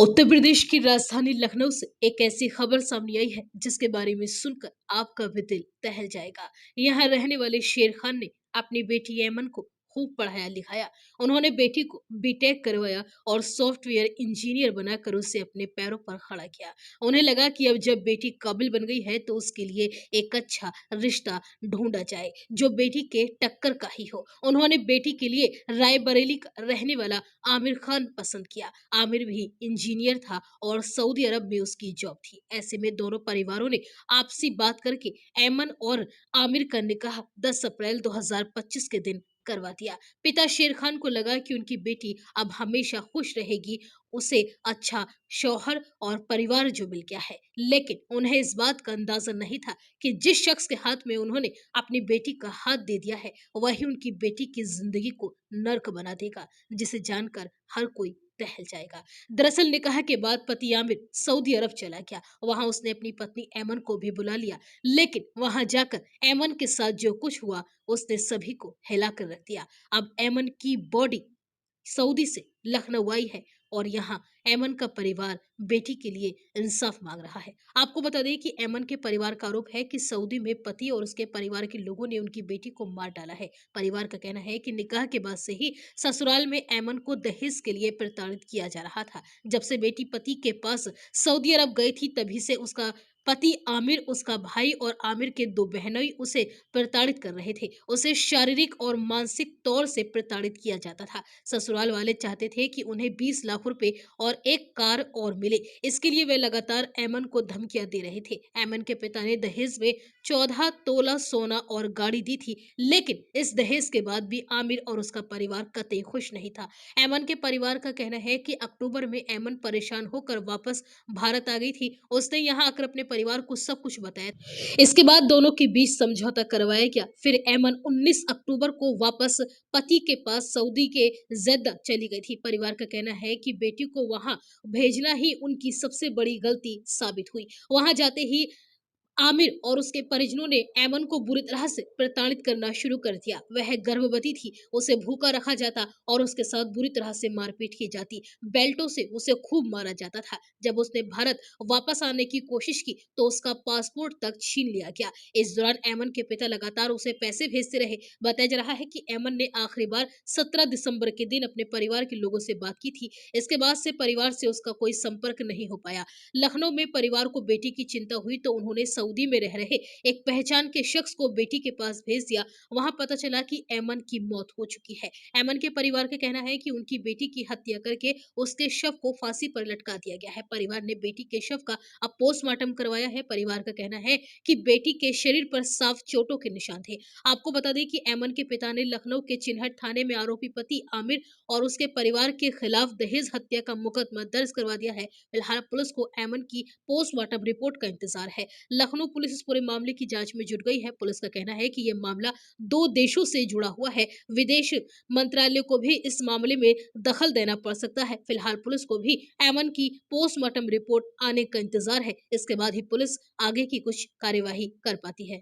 उत्तर प्रदेश की राजधानी लखनऊ से एक ऐसी खबर सामने आई है जिसके बारे में सुनकर आपका भी दिल दहल जाएगा। यहाँ रहने वाले शेर खान ने अपनी बेटी ऐमन को खूब पढ़ाया लिखाया। उन्होंने बेटी को बीटेक करवाया और सॉफ्टवेयर इंजीनियर बनाकर उसे अपने पैरों पर खड़ा किया। उन्हें लगा कि अब जब बेटी काबिल बन गई है तो उसके लिए एक अच्छा रिश्ता ढूंढा जाए जो बेटी के टक्कर का ही हो। उन्होंने बेटी के लिए रायबरेली का रहने वाला आमिर खान पसंद किया। आमिर भी इंजीनियर था और सऊदी अरब में उसकी जॉब थी। ऐसे में दोनों परिवारों ने आपसी बात करके ऐमन और आमिर का निकाह 10 अप्रैल 2025 के दिन करवा दिया। पिता शेर खान को लगा कि उनकी बेटी अब हमेशा खुश रहेगी, उसे अच्छा शौहर और परिवार जो मिल गया है। लेकिन उन्हें इस बात का अंदाजा नहीं था कि जिस शख्स के हाथ में उन्होंने अपनी बेटी का हाथ दे दिया है वही उनकी बेटी की जिंदगी को नर्क बना देगा, जिसे जानकर हर कोई दहल जाएगा। दरअसल निकाह के बाद पति आमिर सऊदी अरब चला गया। वहां उसने अपनी पत्नी ऐमन को भी बुला लिया, लेकिन वहां जाकर ऐमन के साथ जो कुछ हुआ उसने सभी को हिला कर रख दिया। अब ऐमन की बॉडी सऊदी से लखनऊ आई है और यहाँ ऐमन का परिवार बेटी के लिए इंसाफ मांग रहा है। आपको बता दें कि ऐमन के परिवार का आरोप है कि सऊदी में पति और उसके परिवार के लोगों ने उनकी बेटी को मार डाला है। परिवार का कहना है कि निकाह के बाद से ही ससुराल में ऐमन को दहेज के लिए प्रताड़ित किया जा रहा था। जब से बेटी पति के पास सऊदी अरब गई थी तभी से उसका पति आमिर, उसका भाई और आमिर के दो बहनोई उसे प्रताड़ित कर रहे थे। उसे शारीरिक और मानसिक तौर से प्रताड़ित किया जाता था। ससुराल वाले चाहते थे कि उन्हें 20 लाख रुपए और एक कार और मिले। इसके लिए वे लगातार ऐमन को धमकियां दे रहे थे। ऐमन के पिता ने दहेज में 14 तोला सोना और गाड़ी दी थी, लेकिन इस दहेज के बाद भी आमिर और उसका परिवार कतई खुश नहीं था। ऐमन के परिवार का कहना है कि अक्टूबर में ऐमन परेशान होकर वापस भारत आ गई थी। उसने यहाँ आकर अपने परिवार को सब कुछ बताया। इसके बाद दोनों के बीच समझौता करवाया गया। फिर ऐमन 19 अक्टूबर को वापस पति के पास सऊदी के जेद्दा चली गई थी। परिवार का कहना है कि बेटी को वहां भेजना ही उनकी सबसे बड़ी गलती साबित हुई। वहां जाते ही आमिर और उसके परिजनों ने ऐमन को बुरी तरह से प्रताड़ित करना शुरू कर दिया। वह गर्भवती थी, उसे भूखा रखा जाता और उसके साथ बुरी तरह से मारपीट की जाती। बेल्टों से उसे खूब मारा जाता था। जब उसने भारत वापस आने की कोशिश की तो उसका पासपोर्ट तक छीन लिया गया। इस दौरान ऐमन के पिता लगातार उसे पैसे भेजते रहे। बताया जा रहा है कि ऐमन ने आखिरी बार 17 दिसंबर के दिन अपने परिवार के लोगों से बात की थी। इसके बाद से परिवार से उसका कोई संपर्क नहीं हो पाया। लखनऊ में परिवार को बेटी की चिंता हुई तो उन्होंने सऊदी में रह रहे एक पहचान के शख्स को बेटी के पास भेज दिया। वहां पता चला कि ऐमन की मौत हो चुकी है। ऐमन के परिवार का कहना है कि उनकी बेटी की हत्या करके उसके शव को फांसी पर लटका दिया गया है। परिवार ने बेटी के शव का अब पोस्टमार्टम करवाया है। परिवार का कहना है कि बेटी के शरीर पर साफ चोटों के निशान थे। आपको बता दें कि ऐमन के पिता ने लखनऊ के चिन्हट थाने में आरोपी पति आमिर और उसके परिवार के खिलाफ दहेज हत्या का मुकदमा दर्ज करवा दिया है। फिलहाल पुलिस को ऐमन की पोस्टमार्टम रिपोर्ट का इंतजार है। लखनऊ पुलिस इस पूरे मामले की जांच में जुट गई है। पुलिस का कहना है कि यह मामला दो देशों से जुड़ा हुआ है। विदेश मंत्रालय को भी इस मामले में दखल देना पड़ सकता है। फिलहाल पुलिस को भी ऐमन की पोस्टमार्टम रिपोर्ट आने का इंतजार है। इसके बाद ही पुलिस आगे की कुछ कार्यवाही कर पाती है।